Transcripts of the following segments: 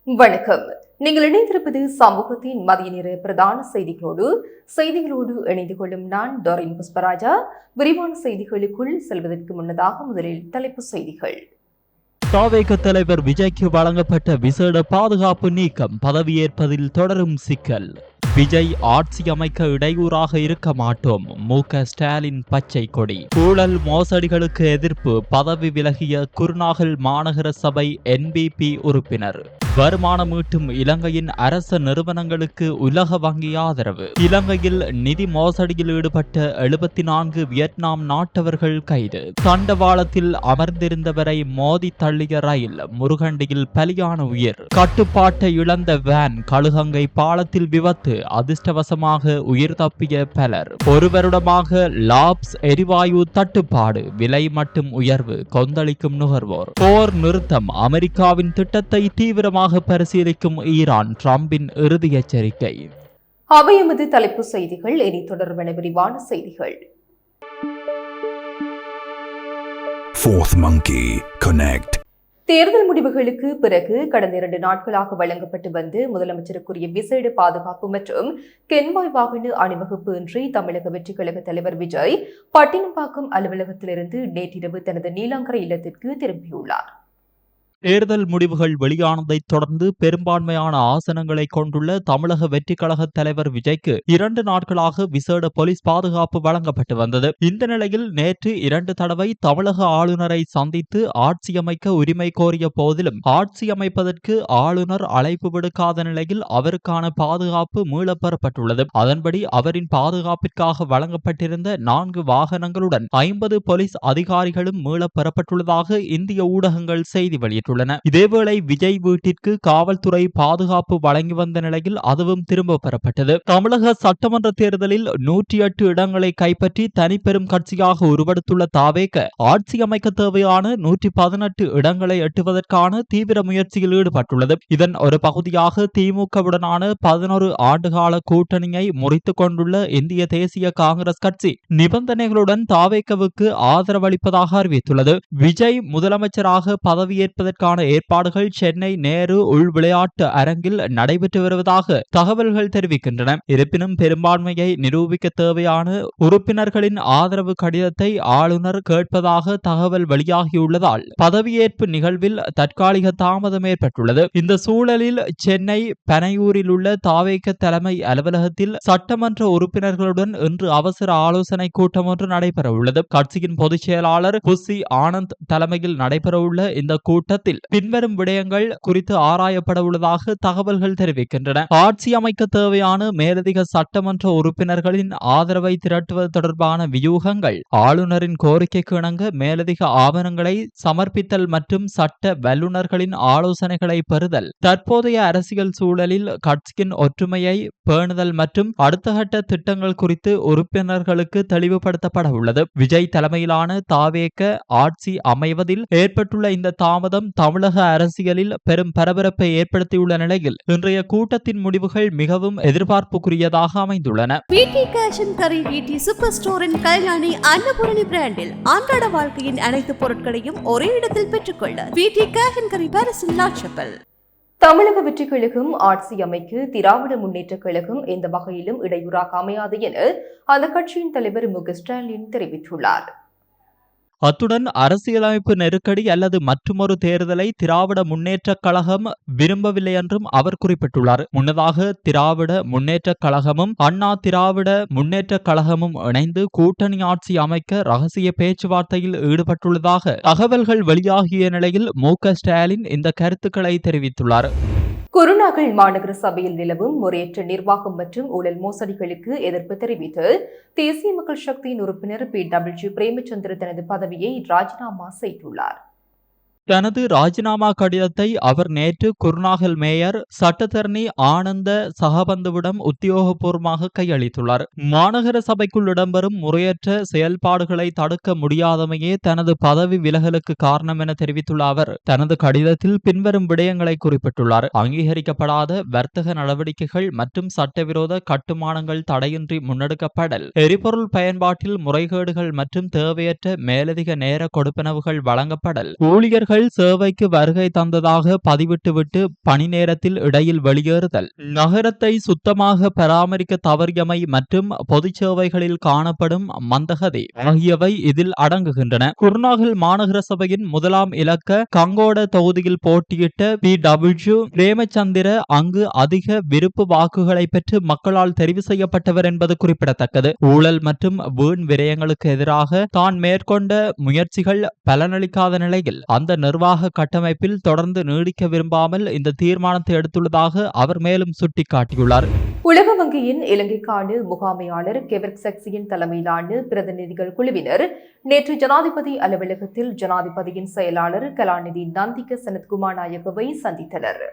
வணக்கம். நீங்கள் இணைந்திருப்பது சமூகத்தின் மதிய நேர பிரதான செய்திகளோடு இணைந்து கொள்ளும் நான் டொரின் புஷ்பராஜா. விரிவான செய்திகளுக்குள் செல்வதற்கு முன்னதாக முதலில் தலைப்புச் செய்திகள். தாவேக தலைவர் விஜய்க்கு வழங்கப்பட்ட விசேட பாதுகாப்பு நீக்கம், பதவியேற்பதில் தொடரும் சிக்கல். விஜய் ஆட்சி அமைக்க இடையூறாக இருக்க மாட்டோம், மு.க.ஸ்டாலின் பச்சை கொடி. ஊழல் மோசடிகளுக்கு எதிர்ப்பு, பதவி விலகிய குருநாகல் மாநகர சபை என்பிபி உறுப்பினர். வருமானம் ஈட்டும் இலங்கையின் அரச நிறுவனங்களுக்கு உலக வங்கி ஆதரவு. இலங்கையில் நிதி மோசடியில் ஈடுபட்ட 74 வியட்நாம் நாட்டவர்கள் கைது. தண்டவாளத்தில் அமர்ந்திருந்தவரை மோதி தள்ளிய ரயில், முருகண்டியில் பலியான உயிர். கட்டுப்பாட்டை இழந்த வேன், கழுகங்கை பாலத்தில் விபத்து, அதிர்ஷ்டவசமாக உயிர் தப்பிய பலர். ஒரு வருடமாக லாப்ஸ் எரிவாயு தட்டுப்பாடு, விலை மட்டும் உயர்வு, கொந்தளிக்கும் நுகர்வோர். போர் நிறுத்தம், அமெரிக்காவின் திட்டத்தை தீவிரமாக பரிசீலிக்கும் ஈரான், டிரம்பின் இறுதி எச்சரிக்கை. அவை எமது தலைப்பு செய்திகள். இனி தொடர்பான விரிவான செய்திகள். Fourth Monkey Connect. தேர்தல் முடிவுகளுக்கு பிறகு கடந்த 2 நாட்களாக வழங்கப்பட்டு வந்து முதலமைச்சருக்குரிய விசேட பாதுகாப்பு மற்றும் கென்வாய் வாகன அணிவகுப்பு இன்றி தமிழக வெற்றிக் கழக தலைவர் விஜய் பட்டினப்பாக்கம் அலுவலகத்திலிருந்து நேற்றிரவு தனது நீலாங்கரை இல்லத்திற்கு திரும்பியுள்ளார். தேர்தல் முடிவுகள் வெளியானதை தொடர்ந்து பெரும்பான்மையான ஆசனங்களை கொண்டுள்ள தமிழக வெற்றி கழக தலைவர் விஜய்க்கு 2 நாட்களாக விசேட போலீஸ் பாதுகாப்பு வழங்கப்பட்டு வந்தது. இந்த நிலையில் நேற்று 2 தடவை தமிழக ஆளுநரை சந்தித்து ஆட்சி அமைக்க உரிமை கோரிய போதிலும் ஆட்சி அமைப்பதற்கு ஆளுநர் அழைப்பு விடுக்காத நிலையில் அவருக்கான பாதுகாப்பு மீளப்பெறப்பட்டுள்ளது. அதன்படி அவரின் பாதுகாப்பிற்காக வழங்கப்பட்டிருந்த 4 வாகனங்களுடன் 50 போலீஸ் அதிகாரிகளும் மீளப்பெறப்பட்டுள்ளதாக இந்திய ஊடகங்கள் செய்தி வெளியிட்டுள்ளன. இதேவேளை விஜய் வீட்டிற்கு காவல்துறை பாதுகாப்பு வழங்கி வந்த நிலையில் அதுவும் திரும்ப பெறப்பட்டது. தமிழக சட்டமன்ற தேர்தலில் 108 இடங்களை கைப்பற்றி தனிப்பெரும் கட்சியாக உருவெடுத்துள்ள தாவேக ஆட்சி அமைக்க தேவையான 118 இடங்களை எட்டுவதற்கான தீவிர முயற்சியில் ஈடுபட்டுள்ளது. இதன் ஒரு பகுதியாக திமுகவுடனான 11 ஆண்டுகால கூட்டணியை முறித்துக் கொண்டுள்ள இந்திய தேசிய காங்கிரஸ் கட்சி நிபந்தனைகளுடன் தாவேகவுக்கு ஆதரவளிப்பதாக அறிவித்துள்ளது. விஜய் முதலமைச்சராக பதவியேற்பதற்கு ஏற்பாடுகள் சென்னை நேரு உள் விளையாட்டு அரங்கில் நடைபெற்று வருவதாக தகவல்கள் தெரிவிக்கின்றன. இருப்பினும் பெரும்பான்மையை நிரூபிக்க தேவையான உறுப்பினர்களின் ஆதரவு கடிதத்தை ஆளுநர் கேட்பதாக தகவல் வெளியாகியுள்ளதால் பதவியேற்பு நிகழ்வில் தற்காலிக தாமதம் ஏற்பட்டுள்ளது. இந்த சூழலில் சென்னை பனையூரில் உள்ள தாவேக தலைமை அலுவலகத்தில் சட்டமன்ற உறுப்பினர்களுடன் இன்று அவசர ஆலோசனை கூட்டம் ஒன்று நடைபெற உள்ளது. கட்சியின் பொதுச் செயலாளர் புசி ஆனந்த் தலைமையில் நடைபெறவுள்ள இந்த கூட்டத்தில் பின்வரும் விடயங்கள் குறித்து ஆராயப்பட உள்ளதாக தகவல்கள் தெரிவிக்கின்றன. ஆட்சி அமைக்க தேவையான மேலதிக சட்டமன்ற உறுப்பினர்களின் ஆதரவை திரட்டுவது தொடர்பான வியூகங்கள், ஆளுநரின் கோரிக்கைக்கு இணங்க மேலதிக ஆவணங்களை சமர்ப்பித்தல் மற்றும் சட்ட வல்லுநர்களின் ஆலோசனைகளை பெறுதல், தற்போதைய அரசியல் சூழலில் கட்சியின் ஒற்றுமையை பேணுதல் மற்றும் அடுத்த கட்ட திட்டங்கள் குறித்து உறுப்பினர்களுக்கு தெளிவுபடுத்தப்பட உள்ளது. விஜய் தலைமையிலான தாவேக ஆட்சி அமைவதில் ஏற்பட்டுள்ள இந்த தாமதம் தமிழக அரசியலில் பெரும் பரபரப்பை ஏற்படுத்தியுள்ள நிலையில் இன்றைய கூட்டத்தின் முடிவுகள் மிகவும் எதிர்பார்ப்புக்குரியதாக அமைந்துள்ளன. VT cash and carry VT super ஸ்டோரின் கல்யாணி அன்னபூரணி பிராண்டில் அன்றாட வாழ்க்கையின் அனைத்து பொருட்களையும் ஒரே இடத்தில் பெற்றுக்கொள்ள வீட்டி கேஷ் அண்ட் கரி பாரிஸின் லாட்சப்பல். தமிழக வெற்றிக் கழகம் ஆட்சி அமைக்க திராவிட முன்னேற்றக் கழகம் எந்த வகையிலும் இடையூறாக அமையாது என அந்த கட்சியின் தலைவர் மு.க.ஸ்டாலின் தெரிவித்துள்ளார். அத்துடன் அரசியலமைப்பு நெருக்கடி அல்லது மற்றுமொரு தேர்தலை திராவிட முன்னேற்றக் கழகம் விரும்பவில்லை என்றும் அவர் குறிப்பிட்டுள்ளார். முன்னதாக திராவிட முன்னேற்றக் கழகமும் அண்ணா திராவிட முன்னேற்றக் கழகமும் இணைந்து கூட்டணி ஆட்சி அமைக்க ரகசிய பேச்சுவார்த்தையில் ஈடுபட்டுள்ளதாக தகவல்கள் வெளியாகிய நிலையில் மு.க.ஸ்டாலின் இந்த கருத்துக்களை தெரிவித்துள்ளார். குருநாகல் மாநகர சபையில் நிலவும் முறையற்ற நிர்வாகம் மற்றும் ஊழல் மோசடிகளுக்கு எதிர்ப்பு தெரிவித்து தேசிய மக்கள் சக்தியின் உறுப்பினர் பி.டபிள்யூ பிரேமச்சந்திர தனது பதவியை ராஜினாமா செய்துள்ளார். தனது ராஜினாமா கடிதத்தை அவர் நேற்று குருநாகல் மேயர் சட்டத்தரணி ஆனந்த சகபந்துவிடம் உத்தியோகபூர்வமாக கையளித்துள்ளார். மாநகர சபைக்குள் இடம்பெறும் முறையற்ற செயல்பாடுகளை தடுக்க முடியாதமையே தனது பதவி விலகலுக்கு காரணம் என தெரிவித்துள்ள அவர் தனது கடிதத்தில் பின்வரும் விடயங்களை குறிப்பிட்டுள்ளார். அங்கீகரிக்கப்படாத வர்த்தக நடவடிக்கைகள் மற்றும் சட்டவிரோத கட்டுமானங்கள் தடையின்றி முன்னெடுக்கப்படல், எரிபொருள் பயன்பாட்டில் முறைகேடுகள் மற்றும் தேவையற்ற மேலதிக நேர கொடுப்பனவுகள் வழங்கப்படல், ஊழியர்கள் ஊழியர்கள் சேவைக்கு வருகை தந்ததாக பதிவிட்டுவிட்டு பணி நேரத்தில் இடையில் வெளியேறுதல், நகரத்தை சுத்தமாக பராமரிக்க தவறியமை மற்றும் பொது சேவைகளில் காணப்படும் மந்தகதி ஆகியவை இதில் அடங்குகின்றன. குருநாகல் மாநகர சபையின் முதலாம் இலக்க கங்கோட தொகுதியில் போட்டியிட்ட PW பிரேமச்சந்திர அங்கு அதிக விருப்பு வாக்குகளை பெற்று மக்களால் தெரிவு செய்யப்பட்டவர் என்பது குறிப்பிடத்தக்கது. ஊழல் மற்றும் வீண் விரயங்களுக்கு எதிராக தான் மேற்கொண்ட முயற்சிகள் பலனளிக்காத நிலையில் அந்த நிர்வாக கட்டமைப்பில் தொடர்ந்து நீடிக்க விரும்பாமல் இந்த தீர்மானத்தை எடுத்துள்ளதாக அவர் மேலும் சுட்டிக்காட்டியுள்ளார். உலக வங்கியின் இலங்கைக்கான முகாமையாளர் கெவர்க் சக்சியின் தலைமையிலான பிரதிநிதிகள் குழுவினர் நேற்று ஜனாதிபதி அலுவலகத்தில் ஜனாதிபதியின் செயலாளர் கலாநிதி நந்திக சனத்குமார் நாயகவை சந்தித்தனர்.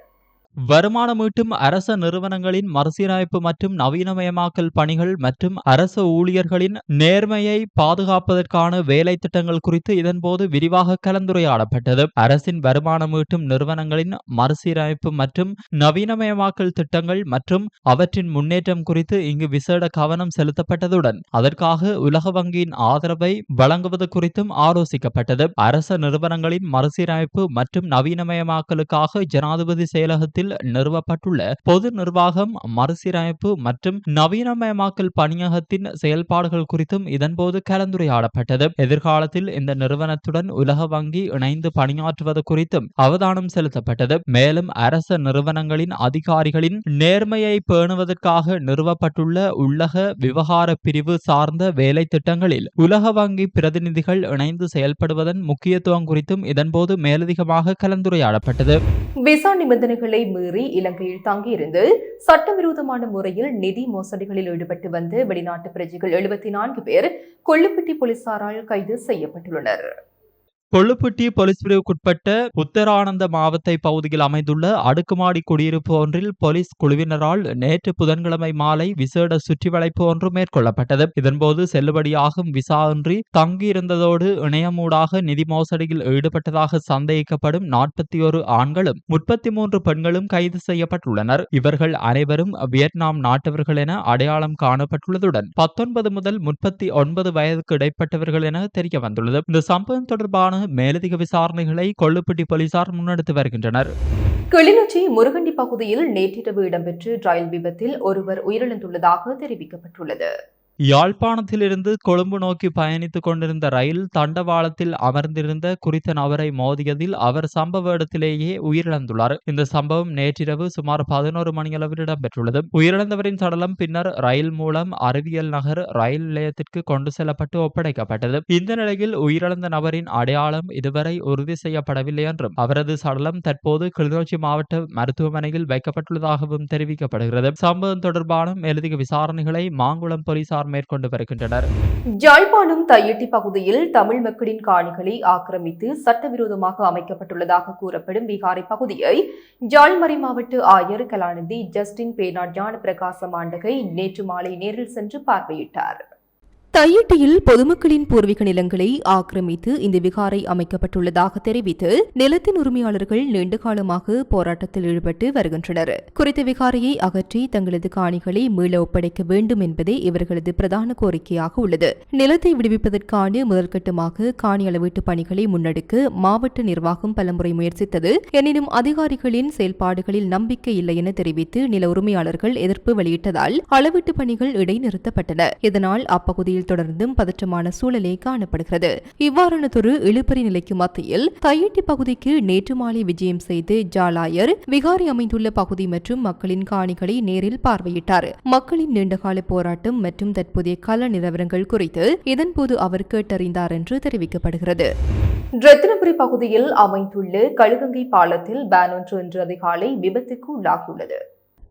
வருமானம் ஈட்டும் அரச நிறுவனங்களின் மறுசீரமைப்பு மற்றும் நவீனமயமாக்கல் பணிகள் மற்றும் அரச ஊழியர்களின் நேர்மையை பாதுகாப்பதற்கான வேலை திட்டங்கள் குறித்து இதன்போது விரிவாக கலந்துரையாடப்பட்டது. அரசின் வருமானம் ஈட்டும் நிறுவனங்களின் மறுசீரமைப்பு மற்றும் நவீனமயமாக்கல் திட்டங்கள் மற்றும் அவற்றின் முன்னேற்றம் குறித்து இங்கு விசேட கவனம் செலுத்தப்பட்டதுடன் அதற்காக உலக வங்கியின் ஆதரவை வழங்குவது குறித்தும் ஆலோசிக்கப்பட்டது. அரச நிறுவனங்களின் மறுசீரமைப்பு மற்றும் நவீனமயமாக்கலுக்காக ஜனாதிபதி செயலகத்தில் நிறுவப்பட்டுள்ள பொது நிர்வாகம் மறுசீரமைப்பு மற்றும் நவீனமயமாக்கல் பணியகத்தின் செயல்பாடுகள் குறித்தும் இதன்போது கலந்துரையாடப்பட்டது. எதிர்காலத்தில் இந்த நிறுவனத்துடன் உலக வங்கி இணைந்து பணியாற்றுவது குறித்தும் அவதானம் செலுத்தப்பட்டது. மேலும் அரச நிறுவனங்களின் அதிகாரிகளின் நேர்மையை பேணுவதற்காக நிறுவப்பட்டுள்ள உள்ளக விவகார பிரிவு சார்ந்த வேலை திட்டங்களில் உலக வங்கி பிரதிநிதிகள் இணைந்து செயல்படுவதன் முக்கியத்துவம் குறித்தும் இதன்போது மேலதிகமாக கலந்துரையாடப்பட்டது. விசா நிபந்தனைகளை மீறி இலங்கையில் தங்கியிருந்து சட்டவிரோதமான முறையில் நிதி மோசடிகளில் ஈடுபட்டு வந்த வெளிநாட்டு பிரஜைகள் 74 பேர் கொள்ளுப்பிட்டி போலீசாரால் கைது செய்யப்பட்டுள்ளனர். கொள்ளுப்பிட்டி போலீஸ் பிரிவுக்குட்பட்ட உத்தரானந்த மாவத்தை பகுதியில் அமைந்துள்ள அடுக்குமாடி குடியிருப்பு ஒன்றில் போலீஸ் குழுவினரால் நேற்று புதன்கிழமை மாலை விசேட சுற்றிவளைப்பு ஒன்று மேற்கொள்ளப்பட்டது. இதன்போது செல்லுபடியாகும் விசா இன்றி தங்கியிருந்ததோடு இணையமூடாக நிதி மோசடியில் ஈடுபட்டதாக சந்தேகிக்கப்படும் 41 ஆண்களும் 33 பெண்களும் கைது செய்யப்பட்டுள்ளனர். இவர்கள் அனைவரும் வியட்நாம் நாட்டவர்கள் என அடையாளம் காணப்பட்டுள்ளதுடன் 19 முதல் 39 வயதுக்கு இடைப்பட்டவர்கள் என தெரிய வந்துள்ளது. இந்த சம்பவம் தொடர்பான மேலதிக விசாரணைகளை கொள்ளுப்பிட்டி போலீசார் முன்னெடுத்து வருகின்றனர். கிளிநொச்சி முருகண்டி பகுதியில் நேற்றிரவு இடம்பெற்ற ரயில் விபத்தில் ஒருவர் உயிரிழந்துள்ளதாக தெரிவிக்கப்பட்டுள்ளது. யாழ்ப்பாணத்திலிருந்து கொழும்பு நோக்கி பயணித்துக் கொண்டிருந்த ரயில் தண்டவாளத்தில் அமர்ந்திருந்த குறித்த நபரை மோதியதில் அவர் சம்பவ இடத்திலேயே உயிரிழந்துள்ளார். இந்த சம்பவம் நேற்றிரவு சுமார் 11 மணியளவில் இடம்பெற்றுள்ளது. உயிரிழந்தவரின் சடலம் பின்னர் ரயில் மூலம் அறிவியல் நகர் ரயில் நிலையத்திற்கு கொண்டு செல்லப்பட்டு ஒப்படைக்கப்பட்டது. இந்த நிலையில் உயிரிழந்த நபரின் அடையாளம் இதுவரை உறுதி செய்யப்படவில்லை என்றும் அவரது சடலம் தற்போது கிளிநொச்சி மாவட்ட மருத்துவமனையில் வைக்கப்பட்டுள்ளதாகவும் தெரிவிக்கப்படுகிறது. சம்பவம் தொடர்பான மேலதிக விசாரணைகளை மாங்குளம் போலீசார் மேற்கொண்டு வருகின்றனர். யாழ்ப்பாணம் தையிட்டி பகுதியில் தமிழ் மக்களின் காணிகளை ஆக்கிரமித்து சட்டவிரோதமாக அமைக்கப்பட்டுள்ளதாக கூறப்படும் விகாரை பகுதியை யாழ்மறை மாவட்ட ஆயர் கலாநிதி ஜஸ்டின் பேனாட் ஞான பிரகாசம் ஆண்டகை நேற்று மாலை நேரில் சென்று பார்வையிட்டார். தையிட்டியில் பொதுமக்களின் பூர்வீக நிலங்களை ஆக்கிரமித்து இந்த விகாரை அமைக்கப்பட்டுள்ளதாக தெரிவித்து நிலத்தின் உரிமையாளர்கள் நீண்டகாலமாக போராட்டத்தில் ஈடுபட்டு வருகின்றனர். குறித்த விகாரையை அகற்றி தங்களது காணிகளை மீள ஒப்படைக்க வேண்டும் என்பதே இவர்களது பிரதான கோரிக்கையாக உள்ளது. நிலத்தை விடுவிப்பதற்கான முதல்கட்டமாக காணி அளவீட்டு பணிகளை முன்னெடுக்க மாவட்ட நிர்வாகம் பலமுறை முயற்சித்தது. எனினும் அதிகாரிகளின் செயல்பாடுகளில் நம்பிக்கை இல்லை என தெரிவித்து நில உரிமையாளர்கள் எதிர்ப்பு வெளியிட்டதால் அளவீட்டு பணிகள் இடைநிறுத்தப்பட்டன. இதனால் அப்பகுதியில் தொடர்ந்தும் பதற்றமான சூழலே காணப்படுகிறது. இவ்வாறானதொரு இழுபறி நிலைக்கு மத்தியில் தையிட்டி பகுதிக்கு நேற்று மாலை விஜயம் செய்து ஜாலாயர் விகாரி அமைந்துள்ள பகுதி மற்றும் மக்களின் காணிகளை நேரில் பார்வையிட்டார். மக்களின் நீண்டகால போராட்டம் மற்றும் தற்போதைய கள நிலவரங்கள் குறித்து இதன்போது அவர் கேட்டறிந்தார் என்று தெரிவிக்கப்படுகிறது. ரத்தினபுரி பகுதியில் அமைந்துள்ள கழுகங்கை பாலத்தில் வேன் ஒன்று இன்று அதிகாலை விபத்துக்கு உள்ளாகியுள்ளது.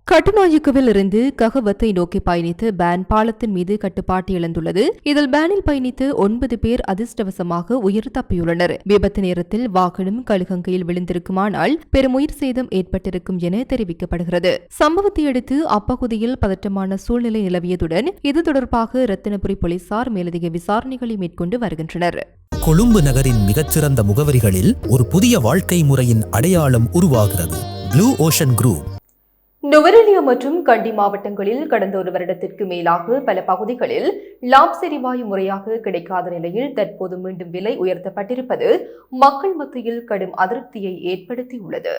கட்டுநாயக்கவில் இருந்து ககவத்தை நோக்கி பயணித்து பேன் பாலத்தின் மீது கட்டுப்பாட்டு இழந்துள்ளது. இதில் பேனில் பயணித்து 9 பேர் அதிர்ஷ்டவசமாக உயிர் தப்பியுள்ளனர். விபத்து நேரத்தில் வாகனம் கழுகங்கையில் விழுந்திருக்குமானால் பெரும் உயிர் சேதம் ஏற்பட்டிருக்கும் என தெரிவிக்கப்படுகிறது. சம்பவத்தை அடுத்து அப்பகுதியில் பதற்றமான சூழ்நிலை நிலவியதுடன் இது தொடர்பாக ரத்தினபுரி போலீசார் மேலதிக விசாரணைகளை மேற்கொண்டு வருகின்றனர். கொழும்பு நகரின் மிகச்சிறந்த முகவரிகளில் ஒரு புதிய வாழ்க்கை முறையின் அடையாளம் உருவாகிறது. Blue ocean group. நுவரெலியா மற்றும் கண்டி மாவட்டங்களில் கடந்த ஒரு வருடத்திற்கு மேலாக பல பகுதிகளில் லாப்ஸ் எரிவாயு முறையாக கிடைக்காத நிலையில் தற்போது மீண்டும் விலை உயர்த்தப்பட்டிருப்பது மக்கள் மத்தியில் கடும் அதிருப்தியை ஏற்படுத்தியுள்ளது.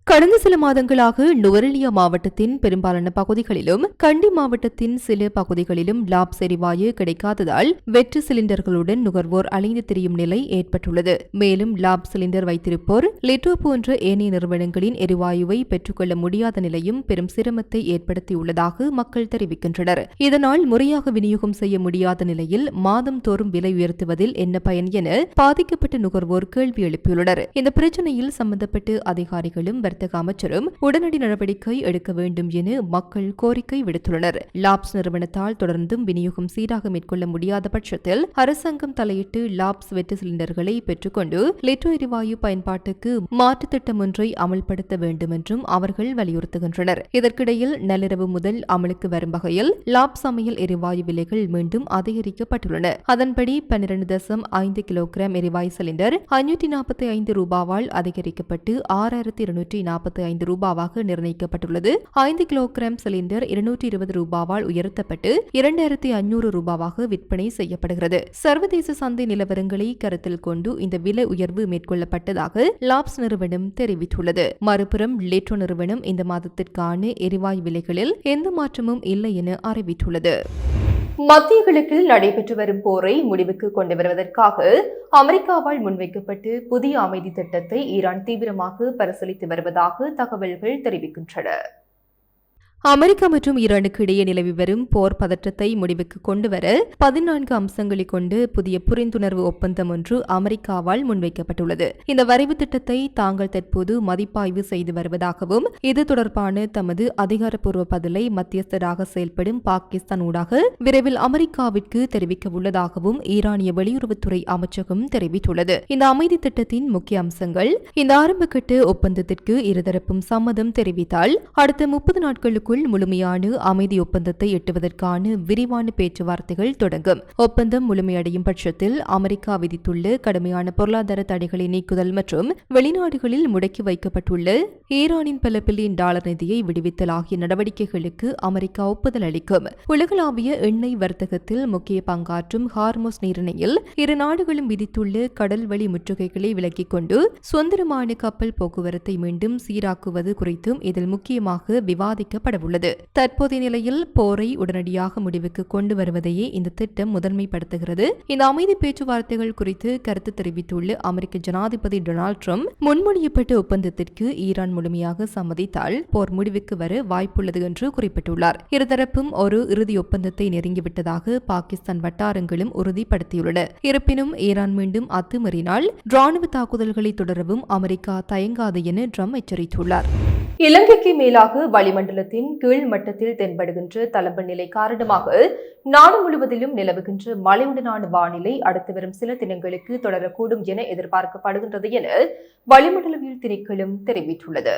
கடந்த சில மாதங்களாக நுவரெலியா மாவட்டத்தின் பெரும்பாலான பகுதிகளிலும் கண்டி மாவட்டத்தின் சில பகுதிகளிலும் லாப்ஸ் எரிவாயு கிடைக்காததால் வெற்று சிலிண்டர்களுடன் நுகர்வோர் அலைந்து திரியும் நிலை ஏற்பட்டுள்ளது. மேலும் லாப் சிலிண்டர் வைத்திருப்போர் லிட்டோ போன்ற ஏனைய நிறுவனங்களின் எரிவாயுவை பெற்றுக்கொள்ள முடியாத நிலையும் பெரும் சிரமத்தை ஏற்படுத்தியுள்ளதாக மக்கள் தெரிவிக்கின்றனர். இதனால் முறையாக விநியோகம் செய்ய முடியாத நிலையில் மாதம் தோறும் விலை உயர்த்துவதில் என்ன பயன் என பாதிக்கப்பட்ட நுகர்வோர் கேள்வி எழுப்பியுள்ளனர். இந்த பிரச்சினையில் சம்பந்தப்பட்ட அதிகாரிகளும் வர்த்தக அமைச்சரும் உடனடி நடவடிக்கை எடுக்க வேண்டும் என மக்கள் கோரிக்கை விடுத்துள்ளனர். லாப்ஸ் நிறுவனத்தால் தொடர்ந்தும் விநியோகம் சீராக மேற்கொள்ள முடியாத பட்சத்தில் அரசாங்கம் தலையிட்டு லாப்ஸ் வெற்று சிலிண்டர்களை பெற்றுக்கொண்டு லிட்டோ எரிவாயு பயன்பாட்டுக்கு மாற்று திட்டம் ஒன்றை அமல்படுத்த வேண்டும் என்றும் அவர்கள் வலியுறுத்துகின்றனர். இதற்கிடையில் நள்ளிரவு முதல் அமலுக்கு வரும் வகையில் லாப்ஸ் சமையல் எரிவாயு விலைகள் மீண்டும் அதிகரிக்கப்பட்டுள்ளன. அதன்படி 12.5 கிலோகிராம் எரிவாயு சிலிண்டர் 545 ரூபாவால் அதிகரிக்கப்பட்டு 6245 ரூபாவாக நிர்ணயிக்கப்பட்டுள்ளது. 5 கிலோகிராம் சிலிண்டர் 220 ரூபாவால் உயர்த்தப்பட்டு 2500 ரூபாவாக விற்பனை செய்யப்படுகிறது. சர்வதேச சந்தை நிலவரங்களை கருத்தில் கொண்டு இந்த விலை உயர்வு மேற்கொள்ளப்பட்டதாக லாப்ஸ் நிறுவனம் தெரிவித்துள்ளது. மறுபுறம் லிட்டோ நிறுவனம் இந்த மாதத்திற்கான எரிவாயு விலைகளில் எந்த மாற்றமும் இல்லை என அறிவித்துள்ளது. மத்திய கிழக்கில் நடைபெற்று வரும் போரை முடிவுக்கு கொண்டு வருவதற்காக அமெரிக்காவால் முன்வைக்கப்பட்டு புதிய அமைதி திட்டத்தை ஈரான் தீவிரமாக பரிசீலித்து வருவதாக தகவல்கள் தெரிவிக்கின்றன. அமெரிக்கா மற்றும் ஈரானுக்கு இடையே நிலவி வரும் போர் பதற்றத்தை முடிவுக்கு கொண்டுவர 14 அம்சங்களை கொண்டு புதிய புரிந்துணர்வு ஒப்பந்தம் ஒன்று அமெரிக்காவால் முன்வைக்கப்பட்டுள்ளது. இந்த வரைவு திட்டத்தை தாங்கள் தற்போது மதிப்பாய்வு செய்து வருவதாகவும் இது தொடர்பான தமது அதிகாரப்பூர்வ பதிலை மத்தியஸ்தராக செயல்படும் பாகிஸ்தான் ஊடாக விரைவில் அமெரிக்காவிற்கு தெரிவிக்க உள்ளதாகவும் ஈரானிய வெளியுறவுத்துறை அமைச்சகம் தெரிவித்துள்ளது. இந்த அமைதி திட்டத்தின் முக்கிய அம்சங்கள்: இந்த ஆரம்பகட்ட ஒப்பந்தத்திற்கு இருதரப்பும் சம்மதம் தெரிவித்தால் அடுத்த 30 நாட்களுக்கு முழுமையான அமைதி ஒப்பந்தத்தை எட்டுவதற்கான விரிவான பேச்சுவார்த்தைகள் தொடங்கும். ஒப்பந்தம் முழுமையடையும் பட்சத்தில் அமெரிக்கா விதித்துள்ள கடுமையான பொருளாதார தடைகளை நீக்குதல் மற்றும் வெளிநாடுகளில் முடக்கி வைக்கப்பட்டுள்ள ஈரானின் பல பில்லியன் டாலர் நிதியை விடுவித்தல் ஆகிய நடவடிக்கைகளுக்கு அமெரிக்கா ஒப்புதல் அளிக்கும். உலகளாவிய எண்ணெய் வர்த்தகத்தில் முக்கிய பங்காற்றும் ஹார்மோஸ் நீரிணையில் இரு நாடுகளும் விதித்துள்ள கடல் வழி முற்றுகைகளை விலக்கிக் கொண்டு சுதந்திரமான கப்பல் போக்குவரத்தை மீண்டும் சீராக்குவது குறித்தும் இதில் முக்கியமாக விவாதிக்கப்பட உள்ளது. தற்போதைய நிலையில் போரை உடனடியாக முடிவுக்கு கொண்டு வருவதையே இந்த திட்டம் முதன்மைப்படுத்துகிறது. இந்த அமைதி பேச்சுவார்த்தைகள் குறித்து கருத்து தெரிவித்துள்ள அமெரிக்க ஜனாதிபதி டொனால்ட் ட்ரம்ப் முன்மொழியப்பட்ட ஒப்பந்தத்திற்கு ஈரான் முழுமையாக சம்மதித்தால் போர் முடிவுக்கு வர வாய்ப்புள்ளது என்று குறிப்பிட்டுள்ளார். இருதரப்பும் ஒரு இறுதி ஒப்பந்தத்தை நெருங்கிவிட்டதாக பாகிஸ்தான் வட்டாரங்களும் உறுதிப்படுத்தியுள்ளன. இருப்பினும் ஈரான் மீண்டும் அத்துமீறினால் ராணுவ தாக்குதல்களை தொடரவும் அமெரிக்கா தயங்காது என ட்ரம்ப் எச்சரித்துள்ளார். இலங்கைக்கு மேலாக வளிமண்டலத்தின் கீழ் மட்டத்தில் தென்படுகின்ற தளம்பு நிலை காரணமாக நாடு முழுவதிலும் நிலவுகின்ற மழையுடனான வானிலை அடுத்து வரும் சில தினங்களுக்கு தொடரக்கூடும் என எதிர்பார்க்கப்படுகின்றது என வளிமண்டலவியல் திணைக்களம் தெரிவித்துள்ளது.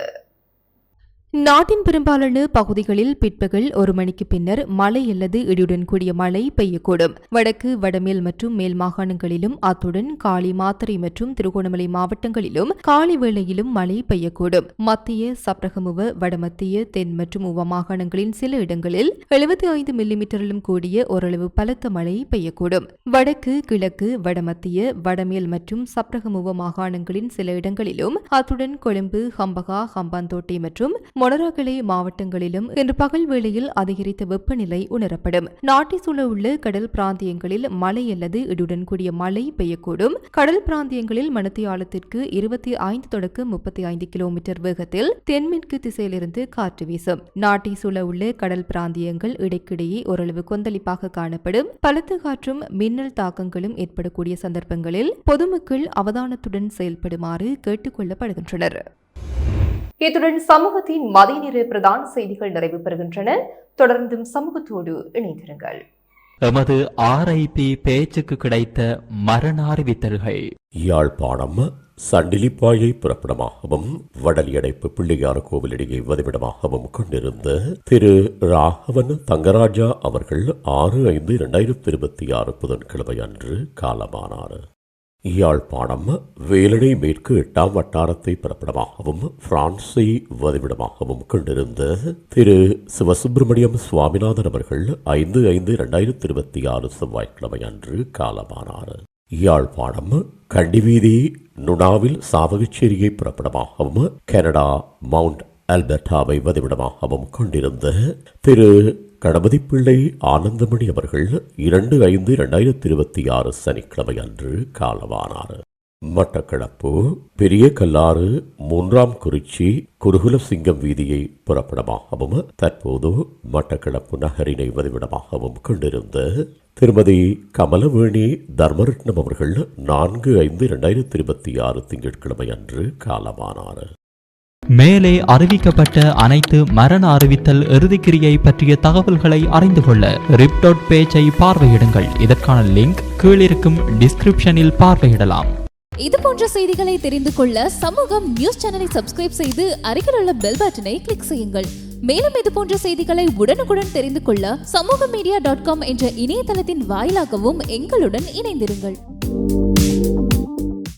நாட்டின் பெரும்பாலான பகுதிகளில் பிற்பகல் 1 மணிக்கு பின்னர் மழை அல்லது இடியுடன் கூடிய மழை பெய்யக்கூடும். வடக்கு, வடமேல் மற்றும் மேல் மாகாணங்களிலும் அத்துடன் காலி, மாத்தறை மற்றும் திருகோணமலை மாவட்டங்களிலும் காலை வேளையிலும் மழை பெய்யக்கூடும். மத்திய, சப்ரகமுவ, வடமத்திய, தென் மற்றும் உவ மாகாணங்களின் சில இடங்களில் 75 மில்லிமீட்டரிலும் கூடிய ஓரளவு பலத்த மழை பெய்யக்கூடும். வடக்கு, கிழக்கு, வடமத்திய, வடமேல் மற்றும் சப்ரகமுவ மாகாணங்களின் சில இடங்களிலும் அத்துடன் கொழும்பு, ஹம்பகா, ஹம்பாந்தோட்டை மற்றும் மொனராகலை மாவட்டங்களிலும் இன்று பகல் வேளையில் அதிகரித்த வெப்பநிலை உணரப்படும். நாட்டை சூழ உள்ள கடல் பிராந்தியங்களில் மழை அல்லது இடியுடன் கூடிய மழை பெய்யக்கூடும். கடல் பிராந்தியங்களில் மணித்தியாலத்திற்கு 25 தொடக்கம் 35 கிலோமீட்டர் வேகத்தில் தென்மேற்கு திசையிலிருந்து காற்று வீசும். நாட்டை சூழ உள்ள கடல் பிராந்தியங்கள் இடைக்கிடையே ஓரளவு கொந்தளிப்பாக காணப்படும். பலத்த காற்றும் மின்னல் தாக்கங்களும் ஏற்படக்கூடிய சந்தர்ப்பங்களில் பொதுமக்கள் அவதானத்துடன் செயல்படுமாறு கேட்டுக் கொள்ளப்படுகின்றனர். இத்துடன் சமூகத்தின் மதிய நேர பிரதான செய்திகள் நிறைவு பெறுகின்றன. தொடர்ந்தும் சமூகத்தோடு இணைந்திருங்கள். எமது RIP பேச்சுக்கு கிடைத்த மரண அறிவித்தல்கள். யாழ்ப்பாணம் சண்டிலிப்பாயை புறப்படமாகவும் வடலியடைப்பு பிள்ளையார் கோவிலிடையே வதிவிடமாகவும் கொண்டிருந்த திரு ராகவன் தங்கராஜா அவர்கள் 6/5/2026 புதன்கிழமை அன்று காலமானார். யாழ்ப்பாணம் வேலணை மேற்கு 8ஆம் வட்டாரத்தை பிறப்பிடமாகவும் பிரான்சை வதிவிடமாகவும் கொண்டிருந்த திரு சிவசுப்பிரமணியம் சுவாமிநாதன் அவர்கள் 5/5/2026 செவ்வாய்க்கிழமை அன்று காலமானார். யாழ்ப்பாணம் கண்டிவீதி நுணாவில் சாவகச்சேரியை பிறப்பிடமாகவும் கனடா மவுண்ட் ஆல்பர்டாவை வதிவிடமாகவும் கொண்டிருந்த திரு கணபதிப்பிள்ளை ஆனந்தமணி அவர்கள் 2/5/2026 சனிக்கிழமை அன்று காலமானார். மட்டக்களப்பு பெரிய கல்லாறு 3ஆம் குறிச்சி குருகுலசிங்கம் வீதியை புறப்படமாகவும் தற்போது மட்டக்களப்பு நகரினை வதிவிடமாகவும் கொண்டிருந்த திருமதி கமலவேணி தர்மரட்னம் அவர்கள் 4/5/2026 திங்கட்கிழமை அன்று காலமானார். மேலே அறிவிக்கப்பட்ட அனைத்து மரண அறிவித்தல் இறுதிக்கிரியை பற்றிய தகவல்களை அறிந்து கொள்ள ரிப்டாட் பேஜை பார்வையிடுங்கள். இதற்கான லிங்க் கீழிருக்கும் டிஸ்கிரிப்ஷனில் பார்வையிடலாம். இது போன்ற செய்திகளை தெரிந்து கொள்ள சமூகம் நியூஸ் சேனலை சப்ஸ்கிரைப் செய்து அருகில் உள்ள பெல் பட்டனை கிளிக் செய்யுங்கள். மேலும் இது போன்ற செய்திகளை உடனுக்குடன் தெரிந்து கொள்ள சமூகமீடியா.com என்ற இணையதளத்தின் வாயிலாகவும் எங்களுடன் இணைந்திருங்கள்.